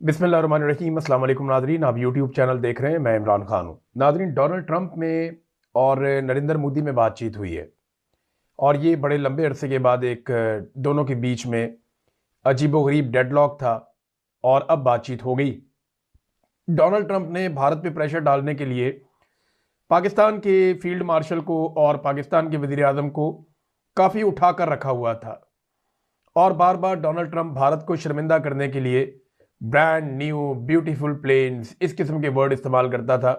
बिस्मिल्लाहिर्रहमानिर्रहीम। अस्सलाम वालेकुम नाजरीन, आप यूट्यूब चैनल देख रहे हैं। मैं इमरान खान हूँ। नाजरीन, डोनाल्ड ट्रंप में और नरेंद्र मोदी में बातचीत हुई है और ये बड़े लंबे अरसे के बाद एक दोनों के बीच में अजीबोगरीब डेडलॉक था और अब बातचीत हो गई। डोनाल्ड ट्रंप ने भारत पे प्रेशर डालने के लिए पाकिस्तान के फील्ड मार्शल को और पाकिस्तान के वज़ीर आज़म को काफ़ी उठा कर रखा हुआ था और बार बार डोनाल्ड ट्रंप भारत को शर्मिंदा करने के लिए ब्रांड न्यू ब्यूटीफुल प्लेन्स इस किस्म के वर्ड इस्तेमाल करता था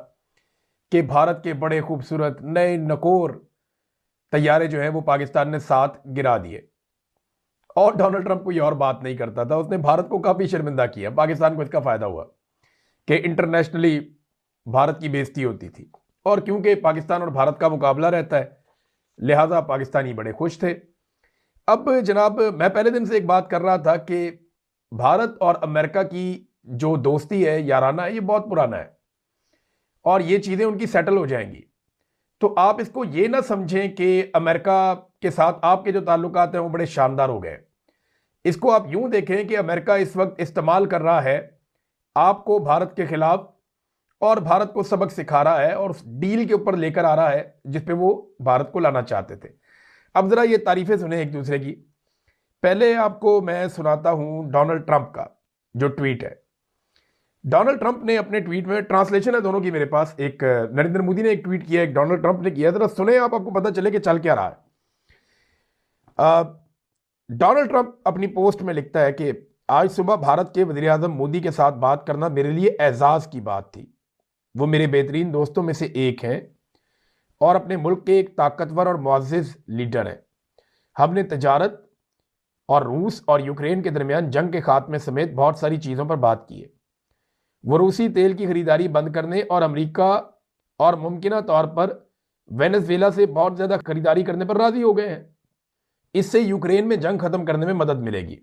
कि भारत के बड़े खूबसूरत नए नकोर तैयारे जो है वो पाकिस्तान ने साथ गिरा दिए। और डोनाल्ड ट्रंप कोई और बात नहीं करता था, उसने भारत को काफ़ी शर्मिंदा किया। पाकिस्तान को इसका फ़ायदा हुआ कि इंटरनेशनली भारत की बेइज्जती होती थी और क्योंकि पाकिस्तान और भारत का मुकाबला रहता है लिहाजा पाकिस्तानी बड़े खुश थे। अब जनाब, मैं पहले दिन से एक बात कर रहा था कि भारत और अमेरिका की जो दोस्ती है, याराना है, ये बहुत पुराना है और ये चीज़ें उनकी सेटल हो जाएंगी। तो आप इसको ये ना समझें कि अमेरिका के साथ आपके जो ताल्लुकात हैं वो बड़े शानदार हो गए। इसको आप यूं देखें कि अमेरिका इस वक्त इस्तेमाल कर रहा है आपको भारत के खिलाफ और भारत को सबक सिखा रहा है और डील के ऊपर लेकर आ रहा है जिसपे वो भारत को लाना चाहते थे। अब जरा ये तारीफें सुने एक दूसरे की। पहले आपको मैं सुनाता हूं डोनाल्ड ट्रंप का जो ट्वीट है। डोनाल्ड ट्रंप ने अपने ट्वीट में, ट्रांसलेशन है दोनों की मेरे पास, एक नरेंद्र मोदी ने एक ट्वीट किया, एक डोनाल्ड ट्रंप ने किया। जरा सुने आप, आपको पता चले कि चल क्या रहा है। डोनाल्ड ट्रंप अपनी पोस्ट में लिखता है कि आज सुबह भारत के वज़ीर आज़म मोदी के साथ बात करना मेरे लिए एजाज की बात थी। वो मेरे बेहतरीन दोस्तों में से एक हैं और अपने मुल्क के एक ताकतवर और मुअज़्ज़िज़ लीडर हैं। हमने तजारत और रूस और यूक्रेन के दरमियान जंग के खात्मे समेत बहुत सारी चीज़ों पर बात की है। वो रूसी तेल की खरीदारी बंद करने और अमेरिका और मुमकिना तौर पर वेनेजुएला से बहुत ज़्यादा खरीदारी करने पर राजी हो गए हैं। इससे यूक्रेन में जंग खत्म करने में मदद मिलेगी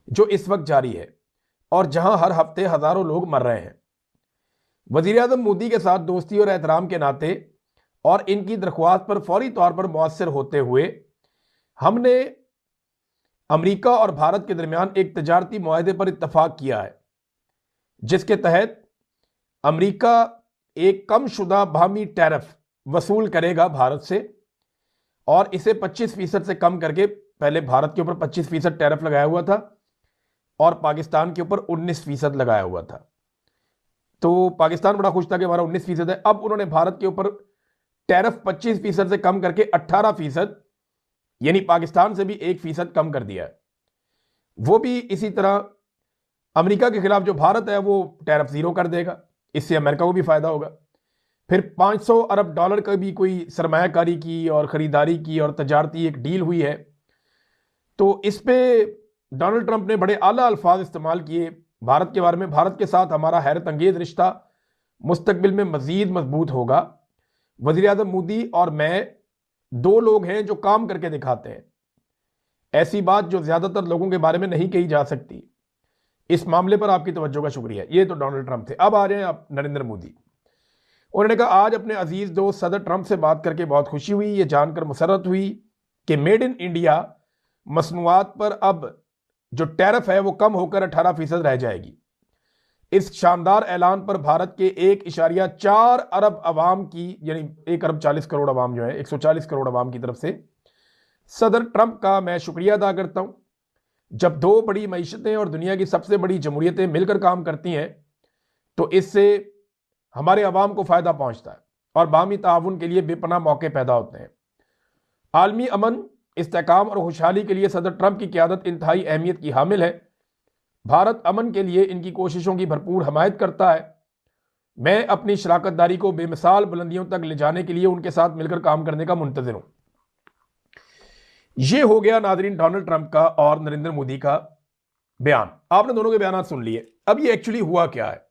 जो इस वक्त जारी है और जहां हर हफ्ते हज़ारों लोग मर रहे हैं। वज़ीर आज़म मोदी के साथ दोस्ती और एहतराम के नाते और इनकी दरख्वास्त पर फौरी तौर पर मुअस्सर होते हुए हमने अमेरिका और भारत के दरमियान एक तजारती मुआहदे पर इत्तफाक किया है जिसके तहत अमेरिका एक कम शुदा बाहमी टैरिफ वसूल करेगा भारत से और इसे 25% से कम करके, पहले भारत के ऊपर 25% टैरिफ लगाया हुआ था और पाकिस्तान के ऊपर 19% लगाया हुआ था। तो पाकिस्तान बड़ा खुश था कि हमारा 19% है। अब उन्होंने भारत के ऊपर टैरिफ 25% से कम करके 18%, यानी पाकिस्तान से भी 1% कम कर दिया है। वो भी इसी तरह अमेरिका के खिलाफ जो भारत है वो टैरिफ जीरो कर देगा, इससे अमेरिका को भी फायदा होगा। फिर 500 अरब डॉलर का भी कोई सरमायाकारी की और खरीदारी की और तजारती एक डील हुई है। तो इस पे डोनाल्ड ट्रंप ने बड़े आला अल्फाज इस्तेमाल किए भारत के बारे में। भारत के साथ हमारा हैरत अंगेज रिश्ता मुस्तकबिल में मजीद मजबूत होगा। वज़ीर आज़म मोदी और मैं दो लोग हैं जो काम करके दिखाते हैं, ऐसी बात जो ज्यादातर लोगों के बारे में नहीं कही जा सकती। इस मामले पर आपकी तवज्जो का शुक्रिया। ये तो डोनाल्ड ट्रंप थे। अब आ रहे हैं आप नरेंद्र मोदी। उन्होंने कहा, आज अपने अजीज दोस्त सदर ट्रंप से बात करके बहुत खुशी हुई। ये जानकर मुसर्रत हुई कि मेड इन इंडिया मसनूआत पर अब जो टैरिफ है वो कम होकर 18% रह जाएगी। इस शानदार ऐलान पर भारत के 1.4 अरब अवाम की, यानी 1 अरब 40 करोड़ अवाम जो है, 140 करोड़ अवाम की तरफ से सदर ट्रंप का मैं शुक्रिया अदा करता हूं। जब दो बड़ी मईशतें और दुनिया की सबसे बड़ी जमहूरियतें मिलकर काम करती हैं तो इससे हमारे अवाम को फायदा पहुंचता है और बाहमी ताउन के लिए बेपनाह मौके पैदा होते हैं। आलमी अमन, इस्तेहकाम और खुशहाली के लिए सदर ट्रंप की क़यादत इंतहाई अहमियत की हामिल है। भारत अमन के लिए इनकी कोशिशों की भरपूर हमायत करता है। मैं अपनी शराकत दारी को बेमिसाल बुलंदियों तक ले जाने के लिए उनके साथ मिलकर काम करने का मुंतज़िर हूं। यह हो गया नाजरीन डोनाल्ड ट्रंप का और नरेंद्र मोदी का बयान। आपने दोनों के बयान सुन लिए। अब ये एक्चुअली हुआ क्या है?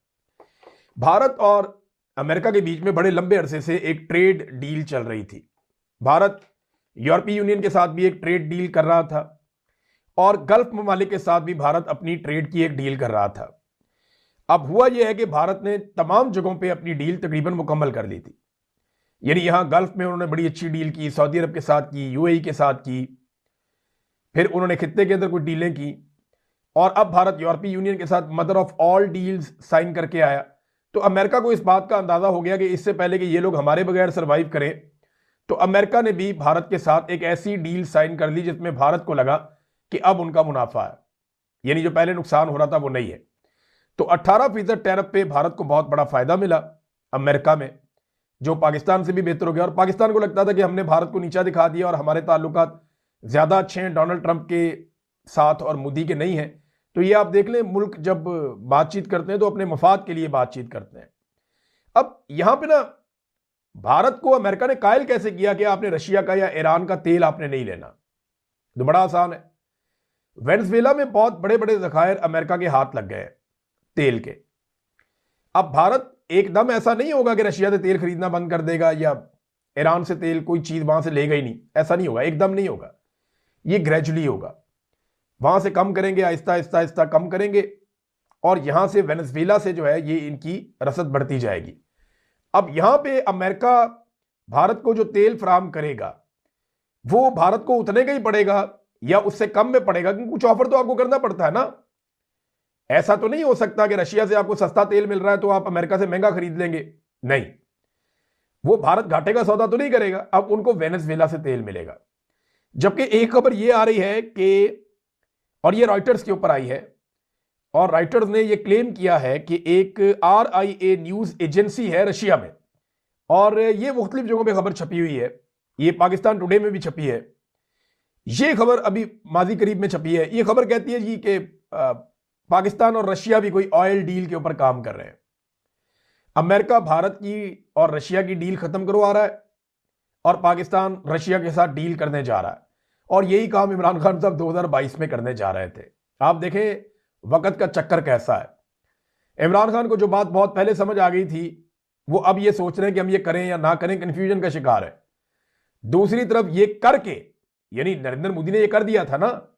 भारत और अमेरिका के बीच में बड़े लंबे अरसे से एक ट्रेड डील चल रही थी। भारत यूरोपीय यूनियन के साथ भी एक ट्रेड डील कर रहा था और गल्फ ममालिक के साथ भी भारत अपनी ट्रेड की एक डील कर रहा था। अब हुआ यह है कि भारत ने तमाम जगहों पे अपनी डील तकरीबन मुकम्मल कर ली थी। यानी यहां गल्फ में उन्होंने बड़ी अच्छी डील की, सऊदी अरब के साथ की, यूएई के साथ की, फिर उन्होंने खित्ते के अंदर कुछ डीलें की। और अब भारत यूरोपीय यूनियन के साथ mother of all deals sign करके आया। तो अमेरिका को इस बात का अंदाजा हो गया कि इससे पहले कि ये लोग हमारे बगैर सरवाइव करें, तो अमेरिका ने भी भारत के साथ एक ऐसी डील साइन कर ली जिसमें भारत को लगा कि अब उनका मुनाफा है, यानी जो पहले नुकसान हो रहा था वो नहीं है। तो 18% टैरिफ पे भारत को बहुत बड़ा फायदा मिला अमेरिका में, जो पाकिस्तान से भी बेहतर हो गया। और पाकिस्तान को लगता था कि हमने भारत को नीचा दिखा दिया और हमारे ताल्लुकात ज्यादा अच्छे हैं डोनाल्ड ट्रंप के साथ और मोदी के नहीं हैं। तो ये आप देख लें, मुल्क जब बातचीत करते हैं तो अपने मफाद के लिए बातचीत करते हैं। अब यहां पे ना भारत को अमेरिका ने कायल कैसे किया कि आपने रशिया का या ईरान का तेल आपने नहीं लेना, तो बड़ा आसान है। वेनेजुएला में बहुत बड़े बड़े जखायर अमेरिका के हाथ लग गए तेल के। अब भारत एकदम ऐसा नहीं होगा कि रशिया से तेल खरीदना बंद कर देगा या ईरान से तेल कोई चीज वहां से लेगा ही नहीं, ऐसा नहीं होगा, एकदम नहीं होगा। ये ग्रेजुअली होगा, वहां से कम करेंगे, आहिस्ता आहिस्ता आहिस्ता कम करेंगे और यहां से वेनेजुएला से जो है ये इनकी रसद बढ़ती जाएगी। अब यहां पे अमेरिका भारत को जो तेल फराहम करेगा वो भारत को उतने का ही पड़ेगा या उससे कम में पड़ेगा, क्योंकि कुछ ऑफर तो आपको करना पड़ता है ना। ऐसा तो नहीं हो सकता कि रशिया से आपको सस्ता तेल मिल रहा है तो आप अमेरिका से महंगा खरीद लेंगे, नहीं, वो भारत घाटे का सौदा तो नहीं करेगा। अब उनको वेनेजुएला से तेल मिलेगा। जबकि एक खबर ये आ रही है कि, और ये रॉयटर्स के ऊपर आई है, और रॉयटर्स ने ये क्लेम किया है कि एक RIA न्यूज एजेंसी है रशिया में, और ये मुख्तलिफ जगहों पे खबर छपी हुई है, ये पाकिस्तान टुडे में भी छपी है, ये खबर अभी माजी करीब में छपी है। ये खबर कहती है जी कि पाकिस्तान और रशिया भी कोई ऑयल डील के ऊपर काम कर रहे हैं। अमेरिका भारत की और रशिया की डील खत्म करवा रहा है और पाकिस्तान रशिया के साथ डील करने जा रहा है, और यही काम इमरान खान साहब 2022 में करने जा रहे थे। आप देखें वक्त का चक्कर कैसा है। इमरान खान को जो बात बहुत पहले समझ आ गई थी वो अब ये सोच रहे हैं कि हम ये करें या ना करें, कंफ्यूजन का शिकार है। दूसरी तरफ ये करके, यानी नरेंद्र मोदी ने ये कर दिया था ना,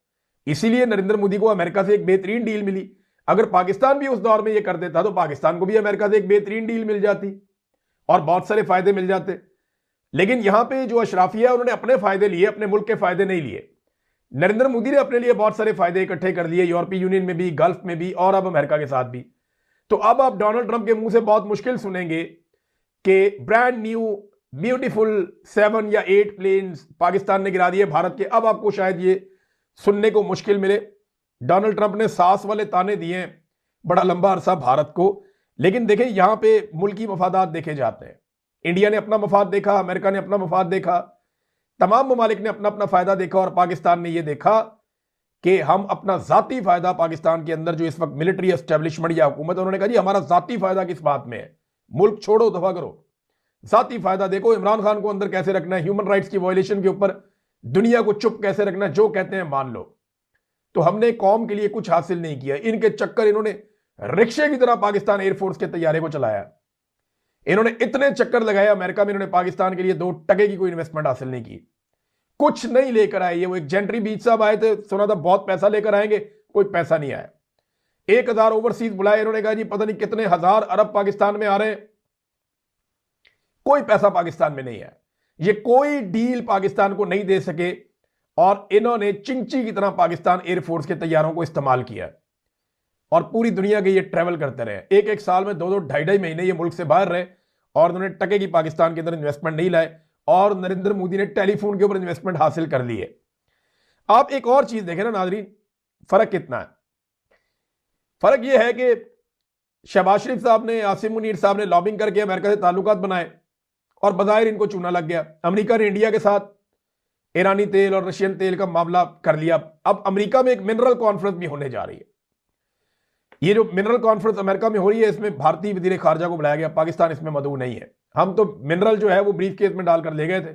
इसीलिए नरेंद्र मोदी को अमेरिका से एक बेहतरीन डील मिली। अगर पाकिस्तान भी उस दौर में ये कर देता तो पाकिस्तान को भी अमेरिका से एक बेहतरीन डील मिल जाती और बहुत सारे फायदे मिल जाते। लेकिन यहां पे जो अशराफिया उन्होंने अपने फायदे लिए, अपने मुल्क के फायदे नहीं लिए। नरेंद्र मोदी ने अपने लिए बहुत सारे फायदे इकट्ठे कर लिए, यूरोपीय यूनियन में भी, गल्फ में भी, और अब अमेरिका के साथ भी। तो अब आप डोनाल्ड ट्रंप के मुंह से बहुत मुश्किल सुनेंगे कि ब्रांड न्यू ब्यूटीफुल 7 या 8 प्लेन्स पाकिस्तान ने गिरा दिए भारत के। अब आपको शायद ये सुनने को मुश्किल मिले। डोनाल्ड ट्रंप ने सास वाले ताने दिए बड़ा लंबा अरसा भारत को, लेकिन देखें यहां पे मुल्की मफादात देखे जाते हैं। इंडिया ने अपना मफाद देखा, अमेरिका ने अपना मफाद देखा, तमाम ममालिक ने अपना अपना फायदा देखा, और पाकिस्तान ने यह देखा कि हम अपना जाती फायदा, पाकिस्तान के अंदर जो इस वक्त मिलिट्री एस्टेब्लिशमेंट या हुकूमत, उन्होंने कहा जी हमारा जाती फायदा किस बात में है, मुल्क छोड़ो, दफा करो, जाती फायदा देखो, इमरान खान को अंदर कैसे रखना है, ह्यूमन राइट्स की वायलेशन के ऊपर दुनिया को चुप कैसे रखना है, जो कहते हैं मान लो। तो हमने कौम के लिए कुछ हासिल नहीं किया। इनके चक्कर, इन्होंने रिक्शे की तरह पाकिस्तान एयरफोर्स के तैयारे को चलाया, इन्होंने इतने चक्कर लगाए अमेरिका में, इन्होंने पाकिस्तान के लिए 2 टके की कोई इन्वेस्टमेंट हासिल नहीं की, कुछ नहीं लेकर आए। ये वो एक जेंट्री बीच साहब आए थे, सुना था बहुत पैसा लेकर आएंगे, कोई पैसा नहीं आया। 1000 ओवरसीज बुलाए, इन्होंने कहा जी पता नहीं कितने हजार अरब पाकिस्तान में आ रहे हैं, कोई पैसा पाकिस्तान में नहीं है। ये कोई डील पाकिस्तान को नहीं दे सके, और इन्होंने चिंची की तरह पाकिस्तान एयरफोर्स के तैयारों को इस्तेमाल किया और पूरी दुनिया के ये ट्रेवल करते रहे। एक साल में 2-2, 2.5 महीने ये मुल्क से बाहर रहे, और उन्होंने टके की पाकिस्तान के अंदर इन्वेस्टमेंट नहीं लाए, और नरेंद्र मोदी ने टेलीफोन के ऊपर इन्वेस्टमेंट हासिल कर ली है। आप एक और चीज देखें ना नाजरीन, फर्क कितना है। फर्क यह है कि शहबाज शरीफ साहब ने, आसिम मुनीर साहब ने लॉबिंग करके अमेरिका से ताल्लुकात बनाए और बज़ाहिर इनको चूना लग गया। अमेरिका ने इंडिया के साथ ईरानी तेल और रशियन तेल का मामला कर लिया। अब अमेरिका में एक मिनरल कॉन्फ्रेंस भी होने जा रही है। ये जो मिनरल कॉन्फ्रेंस अमेरिका में हो रही है, इसमें भारतीय वजीर खारजा को बुलाया गया, पाकिस्तान इसमें मदऊ नहीं है। हम तो मिनरल जो है वो ब्रीफ केस में डालकर ले गए थे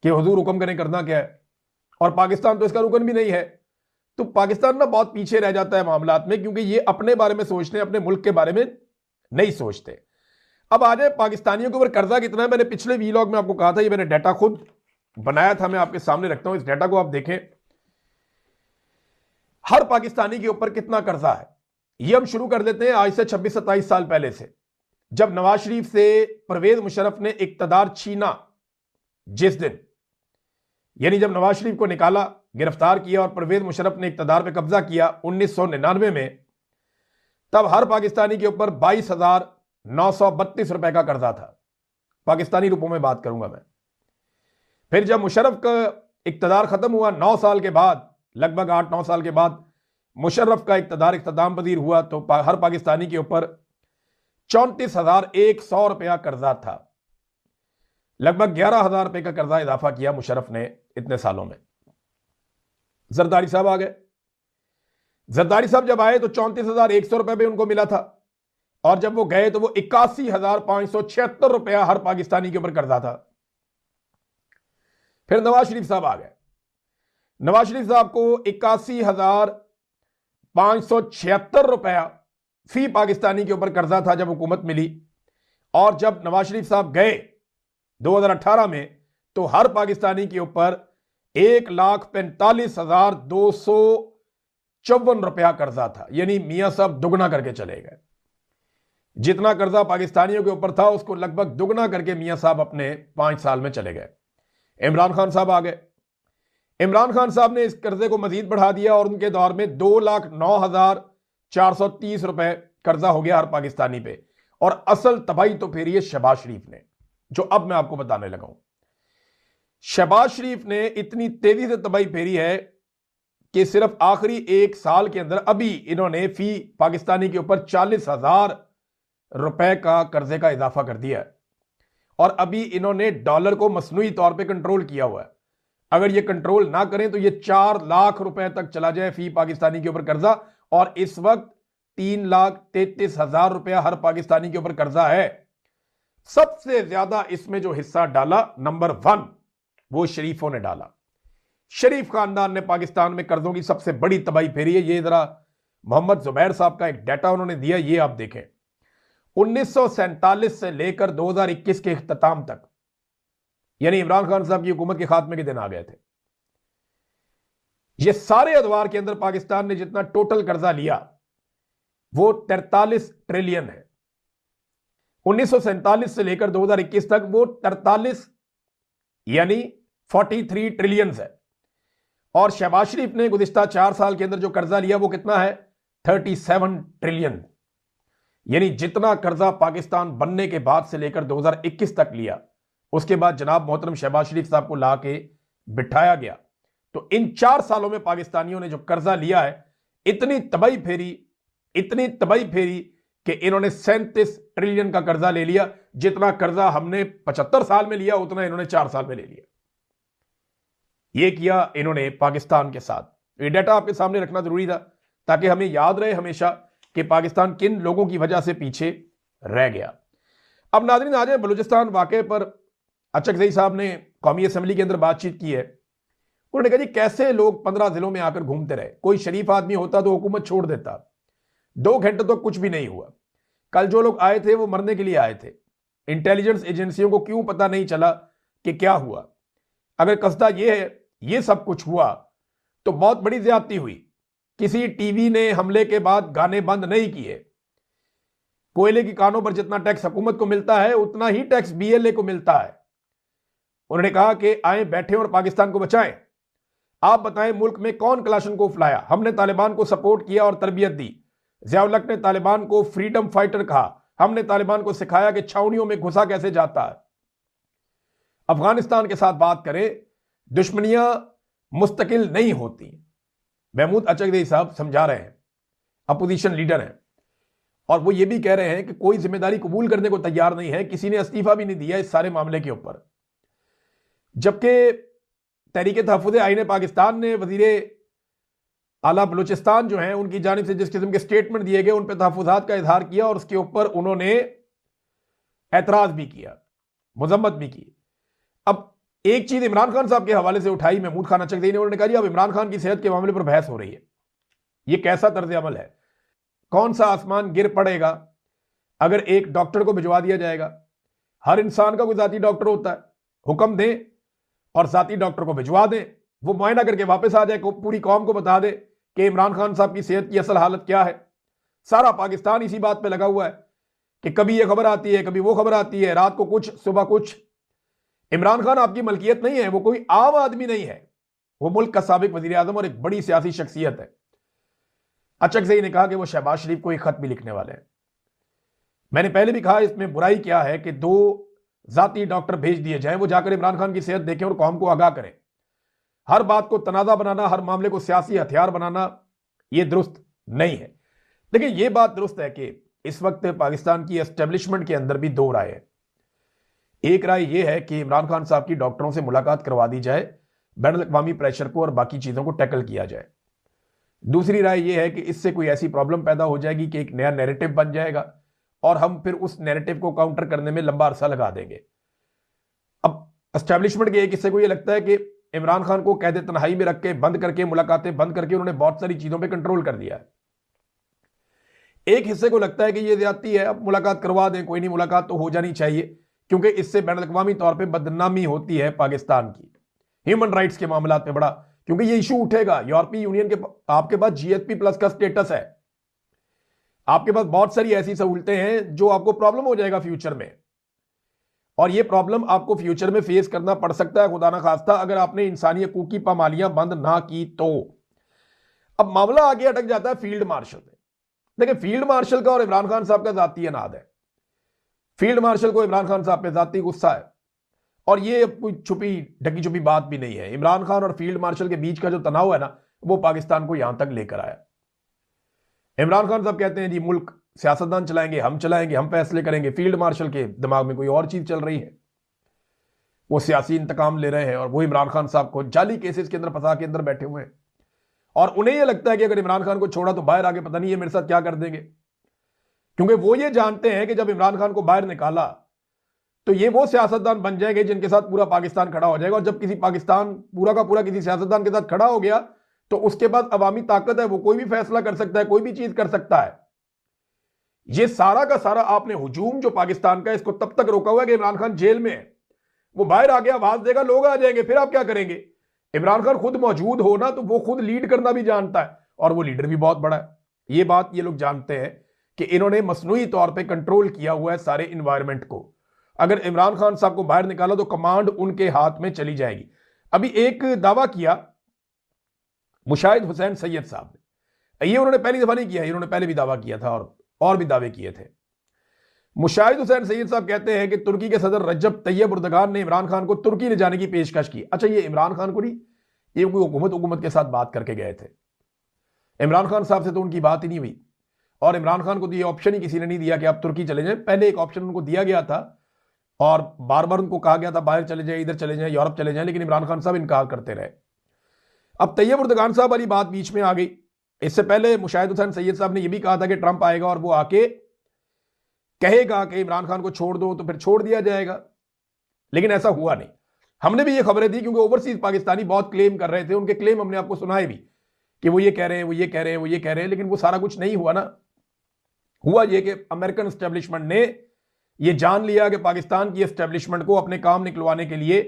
कि हुजूर हुक्म करें, करना क्या है, और पाकिस्तान तो इसका रुकन भी नहीं है। तो पाकिस्तान ना बहुत पीछे रह जाता है मामलात में, क्योंकि ये अपने बारे में सोचते हैं, अपने मुल्क के बारे में नहीं सोचते। अब आ जाए पाकिस्तानियों के ऊपर कर्जा कितना है। मैंने पिछले वीलॉग में आपको कहा था, ये मैंने डाटा खुद बनाया था, मैं आपके सामने रखता हूं। इस डाटा को आप देखें, हर पाकिस्तानी के ऊपर कितना कर्जा है। ये हम शुरू कर देते हैं आज से 26-27 साल पहले से, जब नवाज शरीफ से परवेज मुशर्रफ ने इक्तदार छीना। जिस दिन, यानी जब नवाज शरीफ को निकाला गिरफ्तार किया और परवेज मुशर्रफ ने इक़्तिदार पे कब्जा किया 1999 में, तब हर पाकिस्तानी के ऊपर 22,932 रुपए का कर्जा था। पाकिस्तानी रुपयों में बात करूंगा मैं। फिर जब मुशर्रफ का इक़्तिदार खत्म हुआ 9 साल के बाद, लगभग 8-9 साल के बाद मुशर्रफ का इक़्तिदार इख्तिताम पजीर हुआ, तो हर पाकिस्तानी के ऊपर 34,100 रुपया कर्जा था। लगभग 11,000 रुपए का कर्जा इजाफा किया मुशर्रफ ने इतने सालों में। जरदारी साहब आ गए। जरदारी साहब जब आए तो 34,100 रुपए भी उनको मिला था, और जब वो गए तो वो 81,576 रुपया हर पाकिस्तानी के ऊपर कर्जा था। फिर नवाज शरीफ साहब आ गए। नवाज शरीफ साहब को 81,576 रुपया फी पाकिस्तानी के ऊपर कर्जा था जब हुकूमत मिली, और जब नवाज शरीफ साहब गए 2018 में तो हर पाकिस्तानी के ऊपर 1,45,254 रुपया कर्जा था। यानी मियां साहब दुगना करके चले गए। जितना कर्जा पाकिस्तानियों के ऊपर था उसको लगभग दुगना करके मियां साहब अपने 5 साल में चले गए। इमरान खान साहब आ गए। इमरान खान साहब ने इस कर्जे को मजीद बढ़ा दिया और उनके दौर में 2,09,430 रुपए कर्जा हो गया हर पाकिस्तानी पे। और असल तबाही तो फेरी है शहबाज शरीफ ने, जो अब मैं आपको बताने लगा हूं। शहबाज शरीफ ने इतनी तेजी से तबाही फेरी है कि सिर्फ आखिरी 1 साल के अंदर अभी इन्होंने फी पाकिस्तानी के ऊपर 40,000 रुपए का कर्जे का इजाफा कर दिया है। और अभी इन्होंने डॉलर को मसनूई तौर पे कंट्रोल किया हुआ है। अगर ये कंट्रोल ना करें तो ये 4 लाख रुपए तक चला जाए फी पाकिस्तानी के ऊपर कर्जा, और इस वक्त 3,33,000 रुपया हर पाकिस्तानी के ऊपर कर्जा है। सबसे ज्यादा इसमें जो हिस्सा डाला, नंबर 1, वो शरीफों ने डाला। शरीफ खानदान ने पाकिस्तान में कर्जों की सबसे बड़ी तबाही फेरी है। ये जरा मोहम्मद जुबैर साहब का एक डाटा उन्होंने दिया, ये आप देखें। 1947 से लेकर 2021 के इख्तिताम तक, यानी इमरान खान साहब की हुकूमत के खात्मे के दिन आ गए थे, ये सारे अदवार के अंदर पाकिस्तान ने जितना टोटल कर्जा लिया वो 43 ट्रिलियन है। 1947 से लेकर 2021 तक वो 43 यानी 43 ट्रिलियन है। और शहबाज शरीफ ने गुज़िश्ता 4 साल के अंदर जो कर्जा लिया वो कितना है? 37 ट्रिलियन। यानी जितना कर्जा पाकिस्तान बनने के बाद से लेकर 2021 तक लिया, उसके बाद जनाब मोहतरम शहबाज शरीफ साहब को ला के बिठाया गया। तो इन 4 सालों में पाकिस्तानियों ने जो कर्जा लिया है, इतनी तबाही फेरी कि इन्होंने 37 ट्रिलियन का कर्जा ले लिया। जितना कर्जा हमने 75 साल में लिया उतना इन्होंने 4 साल में ले लिया। यह किया इन्होंने पाकिस्तान के साथ। ये डाटा आपके सामने रखना जरूरी था ताकि हमें याद रहे हमेशा कि पाकिस्तान किन लोगों की वजह से पीछे रह गया। अब नाज़रीन आ जाए बलूचिस्तान वाकये पर। अचकज़ई साहब ने कौमी असम्बली के अंदर बातचीत की है। उन्होंने कहा जी कैसे लोग 15 जिलों में आकर घूमते रहे, कोई शरीफ आदमी होता तो हुकूमत छोड़ देता। 2 घंटे तो कुछ भी नहीं हुआ। कल जो लोग आए थे वो मरने के लिए आए थे। इंटेलिजेंस एजेंसियों को क्यों पता नहीं चला कि क्या हुआ? अगर कस्दा ये है, ये सब कुछ हुआ तो बहुत बड़ी ज्यादती हुई। किसी टीवी ने हमले के बाद गाने बंद नहीं किए। कोयले की कानों पर जितना टैक्स हुकूमत को मिलता है उतना ही टैक्स BLA को मिलता है। उन्होंने कहा कि आए बैठे और पाकिस्तान को बचाएं। आप बताएं मुल्क में कौन कलाशनकोव लाया? हमने तालिबान को सपोर्ट किया और तरबियत दी। ज़िया-उल-हक ने तालिबान को फ्रीडम फाइटर कहा। हमने तालिबान को सिखाया कि छावनियों में घुसा कैसे जाता है। अफगानिस्तान के साथ बात करें, दुश्मनियां मुस्तकिल नहीं होती। महमूद अचकज़ई साहब समझा रहे हैं, अपोजिशन लीडर हैं, और वो ये भी कह रहे हैं कि कोई जिम्मेदारी कबूल करने को तैयार नहीं है। किसी ने इस्तीफा भी नहीं दिया इस सारे मामले के ऊपर। जबकि तहरीक तहफ़्फ़ुज़ आईन पाकिस्तान ने वज़ीर आला बलूचिस्तान जो हैं उनकी जानिब से जिस किस्म के स्टेटमेंट दिए गए उन पर तहफ़्फ़ुज़ात का इजहार किया और उसके ऊपर उन्होंने एतराज़ भी किया, मजम्मत भी की। अब एक चीज इमरान खान साहब के हवाले से उठाई महमूद खान अचकज़ई ने। उन्होंने कहा जी अब इमरान खान की सेहत के मामले पर बहस हो रही है। ये कैसा तर्ज अमल है? कौन सा आसमान गिर पड़ेगा अगर एक डॉक्टर को भिजवा दिया जाएगा? हर इंसान का कोई जाती डॉक्टर होता है। हुक्म दें और जाती डॉक्टर को भिजवा दें, वो मुआयना करके वापस आ जाए, पूरी कौम को बता दे कि इमरान खान साहब की सेहत की असल हालत क्या है। सारा पाकिस्तान इसी बात पे लगा हुआ है कि कभी ये खबर आती है, कभी वो खबर आती है, रात को कुछ सुबह कुछ। इमरान खान आपकी मलकियत नहीं है, वो कोई आम आदमी नहीं है। वो मुल्क का साबिक वजीर आजम और एक बड़ी सियासी शख्सियत है। अचक से ही ने कहा कि वो शहबाज शरीफ को एक खत भी लिखने वाले हैं। मैंने पहले भी कहा इसमें बुराई क्या है कि 2 जाती डॉक्टर भेज दिए जाएं, वो जाकर इमरान खान की सेहत देखें और कौम को आगाह करें। हर बात को तनाजा बनाना, हर मामले को सियासी हथियार बनाना, यह दुरुस्त नहीं है। देखिए, यह बात दुरुस्त है कि इस वक्त पाकिस्तान की एस्टेब्लिशमेंट के अंदर भी 2 राय है। एक राय यह है कि इमरान खान साहब की डॉक्टरों से मुलाकात करवा दी जाए, बैनुल अक़वामी प्रेशर को और बाकी चीजों को टैकल किया जाए। दूसरी राय यह है कि इससे कोई ऐसी प्रॉब्लम पैदा हो जाएगी कि एक नया नैरेटिव बन जाएगा और हम फिर उस नैरेटिव को काउंटर करने में लंबा अरसा लगा देंगे। अब एस्टेब्लिशमेंट के एक हिस्से को यह लगता है कि इमरान खान को कैद तन्हाई में रख के, बंद करके, मुलाकातें बंद करके उन्होंने बहुत सारी चीजों पे कंट्रोल कर दिया है। एक हिस्से को लगता है कि यह ज्यादती है, अब मुलाकात करवा दें, कोई नहीं, मुलाकात तो हो जानी चाहिए, क्योंकि इससे बैनुल अक़वामी तौर पे बदनामी होती है पाकिस्तान की ह्यूमन राइट्स के मामलात में बड़ा, क्योंकि ये इशू उठेगा। यूरोपीय यूनियन के आपके पास जीएसपी प्लस का स्टेटस है, आपके पास बहुत सारी ऐसी सहूलतें हैं जो आपको प्रॉब्लम हो जाएगा फ्यूचर में, और ये प्रॉब्लम आपको फ्यूचर में फेस करना पड़ सकता है, खुदा ना खास्ता, अगर आपने इंसानी हकूक की पामालियां बंद ना की तो। अब मामला आगे अटक जाता है फील्ड मार्शल में। देखिए, फील्ड मार्शल का और इमरान खान साहब का जाती अनाद है। फील्ड मार्शल को इमरान खान साहब पे जाती गुस्सा है, और ये कोई छुपी ढकी छुपी बात भी नहीं है। इमरान खान और फील्ड मार्शल के बीच का जो तनाव है ना, वो पाकिस्तान को यहां तक लेकर आया। इमरान खान साहब कहते हैं जी मुल्क सियासतदान चलाएंगे, हम चलाएंगे, हम फैसले करेंगे। फील्ड मार्शल के दिमाग में कोई और चीज चल रही है, वो सियासी इंतकाम ले रहे हैं, और वो इमरान खान साहब को जाली केसेस के अंदर फंसा के अंदर बैठे हुए हैं, और उन्हें यह लगता है कि अगर इमरान खान को छोड़ा तो बाहर आके पता नहीं ये मेरे साथ क्या कर देंगे, क्योंकि वो ये जानते हैं कि जब इमरान खान को बाहर निकाला तो ये वो सियासतदान बन जाएंगे जिनके साथ पूरा पाकिस्तान खड़ा हो जाएगा, और जब किसी पाकिस्तान पूरा का पूरा किसी सियासतदान के साथ खड़ा हो गया तो उसके बाद अवामी ताकत है, वो कोई भी फैसला कर सकता है, कोई भी चीज कर सकता है। ये सारा का सारा आपने हुजूम जो पाकिस्तान का, इसको तब तक रोका हुआ है कि इमरान खान जेल में है, वो बाहर आ गया, आवाज देगा, लोग आ जाएंगे, फिर आप क्या करेंगे। इमरान खान खुद मौजूद हो ना, तो वो खुद लीड करना भी जानता है, और वो लीडर भी बहुत बड़ा है। ये बात ये लोग जानते हैं कि इन्होंने मसनूई तौर पर कंट्रोल किया हुआ है सारे इन्वायरमेंट को। अगर इमरान खान साहब को बाहर निकाला तो कमांड उनके हाथ में चली जाएगी। अभी एक दावा किया मुशाहिद हुसैन सैयद साहब ने, ये उन्होंने पहली दफा नहीं किया, इन्होंने पहले भी दावा किया था और भी दावे किए थे। मुशाहिद हुसैन सैयद साहब कहते हैं कि तुर्की के सदर रजब तैयब उर्दगान ने इमरान खान को तुर्की ले जाने की पेशकश की। अच्छा, ये इमरान खान को नहीं, ये कोई हुकूमत के साथ बात करके गए थे। इमरान खान साहब से तो उनकी बात ही नहीं हुई, और इमरान खान को तो ये ऑप्शन ही किसी ने नहीं दिया कि आप तुर्की चले जाएं। पहले एक ऑप्शन उनको दिया गया था और बार बार उनको कहा गया था बाहर चले जाए, इधर चले जाए, यूरोप चले जाए, लेकिन इमरान खान साहब इनकार करते रहे। अब तैयब उर्दगान साहब वाली बात बीच में आ गई। इससे पहले मुशाहिद हुसैन सैयद साहब ने यह भी कहा था कि ट्रंप आएगा और वो आके कहेगा कि इमरान खान को छोड़ दो, तो फिर छोड़ दिया जाएगा, लेकिन ऐसा हुआ नहीं। हमने भी ये खबरें दी क्योंकि ओवरसीज पाकिस्तानी बहुत क्लेम कर रहे थे, उनके क्लेम हमने आपको सुनाए भी कि वो ये कह रहे हैं, वो ये कह रहे हैं, वो ये कह रहे हैं, लेकिन वो सारा कुछ नहीं हुआ ना। हुआ ये कि अमेरिकन एस्टेब्लिशमेंट ने ये जान लिया कि पाकिस्तान की एस्टेब्लिशमेंट को अपने काम निकलवाने के लिए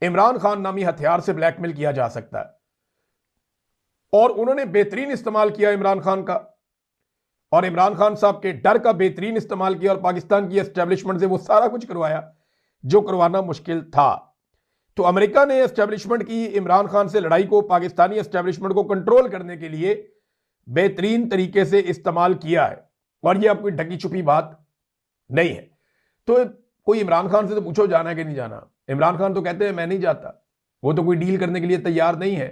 इमरान खान नामी हथियार से ब्लैकमेल किया जा सकता है, और उन्होंने बेहतरीन इस्तेमाल किया इमरान खान का, और इमरान खान साहब के डर का बेहतरीन इस्तेमाल किया, और पाकिस्तान की एस्टेब्लिशमेंट से वो सारा कुछ करवाया जो करवाना मुश्किल था। तो अमेरिका ने एस्टेब्लिशमेंट की इमरान खान से लड़ाई को पाकिस्तानी एस्टेब्लिशमेंट को कंट्रोल करने के लिए बेहतरीन तरीके से इस्तेमाल किया है, और ये अब कोई ढकी छुपी बात नहीं है। तो कोई इमरान खान से तो पूछो जाना है कि नहीं जाना। इमरान खान तो कहते हैं मैं नहीं जाता, वो तो कोई डील करने के लिए तैयार नहीं है।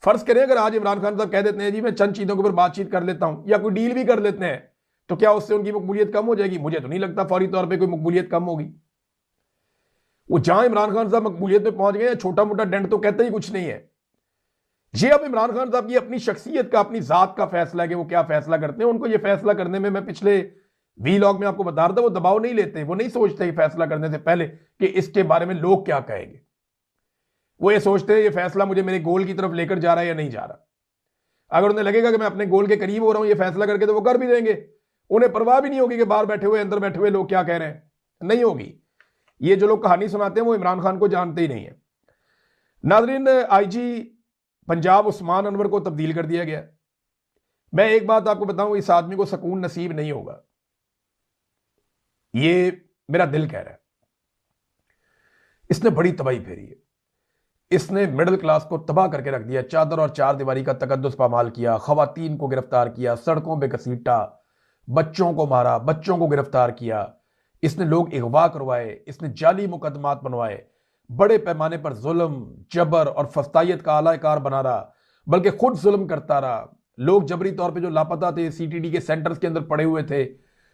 फर्ज करें अगर आज इमरान खान साहब कह देते हैं जी मैं चंद चीजों के ऊपर बातचीत कर लेता हूं, या कोई डील भी कर लेते हैं, तो क्या उससे उनकी मकबूलियत कम हो जाएगी? मुझे तो नहीं लगता फौरी तौर पर कोई मकबूलियत कम होगी। वो जहां इमरान खान साहब मकबूलियत में पहुंच गए, छोटा मोटा डेंट तो कहते ही कुछ नहीं है। ये अब इमरान खान साहब की अपनी शख्सियत का, अपनी जात का फैसला है कि वो क्या फैसला करते हैं। उनको ये फैसला करने में, मैं पिछले वीलॉग में आपको बता रहा था, वो दबाव नहीं लेते, वो नहीं सोचते ये फैसला करने से पहले कि इसके बारे में लोग क्या कहेंगे। वो ये सोचते हैं ये फैसला मुझे मेरे गोल की तरफ लेकर जा रहा है या नहीं जा रहा। अगर उन्हें लगेगा कि मैं अपने गोल के करीब हो रहा हूं ये फैसला करके, तो वो कर भी देंगे। उन्हें परवाह भी नहीं होगी कि बाहर बैठे हुए, अंदर बैठे हुए लोग क्या कह रहे हैं, नहीं होगी। ये जो लोग कहानी सुनाते हैं वो इमरान खान को जानते ही नहीं है। नाज़रीन, आईजी पंजाब उस्मान अनवर को तब्दील कर दिया गया। मैं एक बात आपको बताऊं, इस आदमी को सुकून नसीब नहीं होगा, ये मेरा दिल कह रहा है। इसने बड़ी तबाही फेरी है। इसने मिडिल क्लास को तबाह करके रख दिया। चादर और चार दीवारी का तकद्दुस पामाल किया, खवातीन को गिरफ्तार किया, सड़कों पे घसीटा, बच्चों को मारा, बच्चों को गिरफ्तार किया। इसने लोग अगवा करवाए, इसने जाली मुकदमात बनवाए, बड़े पैमाने पर जुल्म, जबर और फस्तायत का आलाकार बना रहा, बल्कि खुद जुल्म करता रहा। लोग जबरी तौर पे जो लापता थे, सीटीडी के सेंटर्स के अंदर पड़े हुए थे,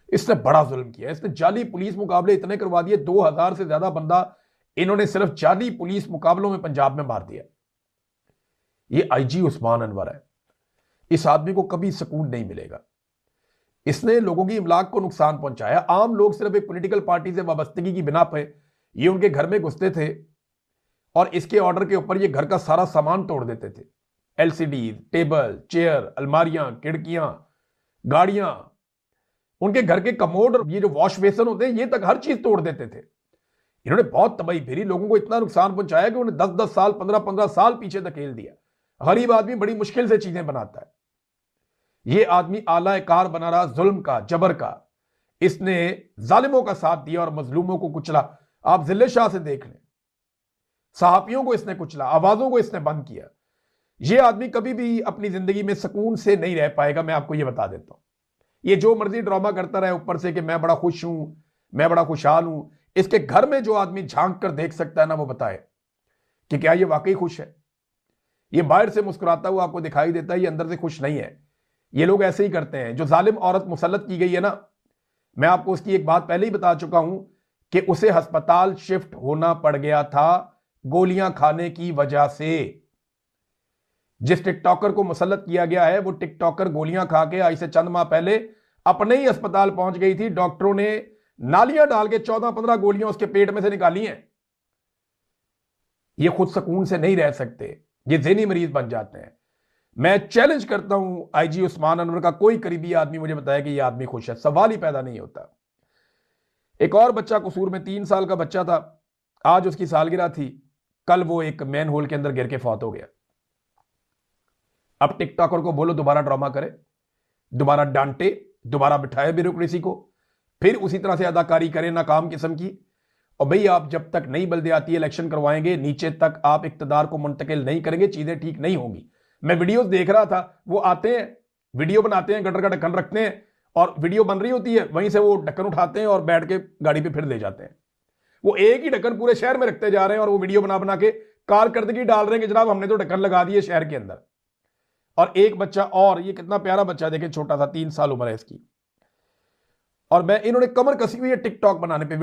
इसने बड़ा जुल्म किया। इसने जाली पुलिस मुकाबले इतने करवा दिए, 2000 से ज्यादा बंदा इन्होंने सिर्फ जाली पुलिस मुकाबलों में पंजाब में मार दिया। ये आईजी उस्मान अनवर है। इस आदमी को कभी सुकून नहीं मिलेगा। इसने लोगों की इमलाक को नुकसान पहुंचाया। आम लोग सिर्फ एक पॉलिटिकल पार्टी से वाबस्तगी की बिना पे ये उनके घर में घुसते थे और इसके ऑर्डर के ऊपर ये घर का सारा सामान तोड़ देते थे। एलसीडी, टेबल, चेयर, अलमारियां, खिड़कियां, गाड़ियां, उनके घर के कमोड और ये जो वॉश बेसन होते हैं, ये तक हर चीज तोड़ देते थे। इन्होंने बहुत तबाही फेरी, लोगों को इतना नुकसान पहुंचाया कि उन्हें 10-10 साल, 15-15 साल पीछे धकेल दिया। गरीब आदमी बड़ी मुश्किल से चीजें बनाता है। ये आदमी आला कार बना रहा, जुल्म का, जबर का। इसने जालिमों का साथ दिया और मजलूमों को कुचला। आप जिले शाह से देख लें, सहाफियों को इसने कुचला, आवाजों को इसने बंद किया। ये आदमी कभी भी अपनी जिंदगी में सुकून से नहीं रह पाएगा, मैं आपको ये बता देता हूं। ये जो मर्जी ड्रामा करता रहे ऊपर से कि मैं बड़ा खुश हूं, मैं बड़ा खुशहाल हूं, इसके घर में जो आदमी झांक कर देख सकता है ना, वो बताए कि क्या ये वाकई खुश है। ये बाहर से मुस्कुराता हुआ आपको दिखाई देता है, ये अंदर से खुश नहीं है। ये लोग ऐसे ही करते हैं। जो जालिम औरत मुसल्लत की गई है ना, मैं आपको उसकी एक बात पहले ही बता चुका हूं कि उसे अस्पताल शिफ्ट होना पड़ गया था गोलियां खाने की वजह से। जिस टिकटॉकर को मुसल्लत किया गया है, वो टिकटॉकर गोलियां खा के आज से चंद माह पहले अपने ही अस्पताल पहुंच गई थी। डॉक्टरों ने नालियां डाल के 14-15 गोलियां उसके पेट में से निकाली हैं। ये खुद सुकून से नहीं रह सकते, ये ज़हनी मरीज बन जाते हैं। मैं चैलेंज करता हूं आईजी उस्मान अनवर का कोई करीबी आदमी मुझे बताया कि यह आदमी खुश है, सवाल ही पैदा नहीं होता। एक और बच्चा कसूर में, 3 साल का बच्चा था, आज उसकी सालगिरह थी, कल वो एक मैन होल के अंदर गिर के फौत हो गया। अब टिकटॉकर को बोलो दोबारा ड्रामा करे, दोबारा डांटे, दोबारा बिठाए ब्यूरोक्रेसी को, फिर उसी तरह से अदाकारी करें नाकाम किस्म की। और भाई आप जब तक नई बल्दियाती इलेक्शन करवाएंगे, नीचे तक आप इक्तदार को मुंतकिल नहीं करेंगे, चीजें ठीक नहीं होंगी। मैं वीडियोस देख रहा था, वो आते हैं, वीडियो बनाते हैं, गटर का ढक्कन रखते हैं और वीडियो बन रही होती है, वहीं से वो ढक्कन उठाते हैं और बैठ के गाड़ी पे फिर ले जाते हैं। वो एक ही ढक्कन पूरे शहर में रखते जा रहे हैं और वो वीडियो बना बना के कारकर्दगी डाल रहे हैं कि जनाब हमने तो ढक्कन लगा दिए शहर के अंदर। और एक बच्चा, और ये कितना प्यारा बच्चा देखें, छोटा सा, 3 साल उम्र है इसकी, और मैं इन्होंने कमर कसी हुई है टिकटॉक बनाने पे।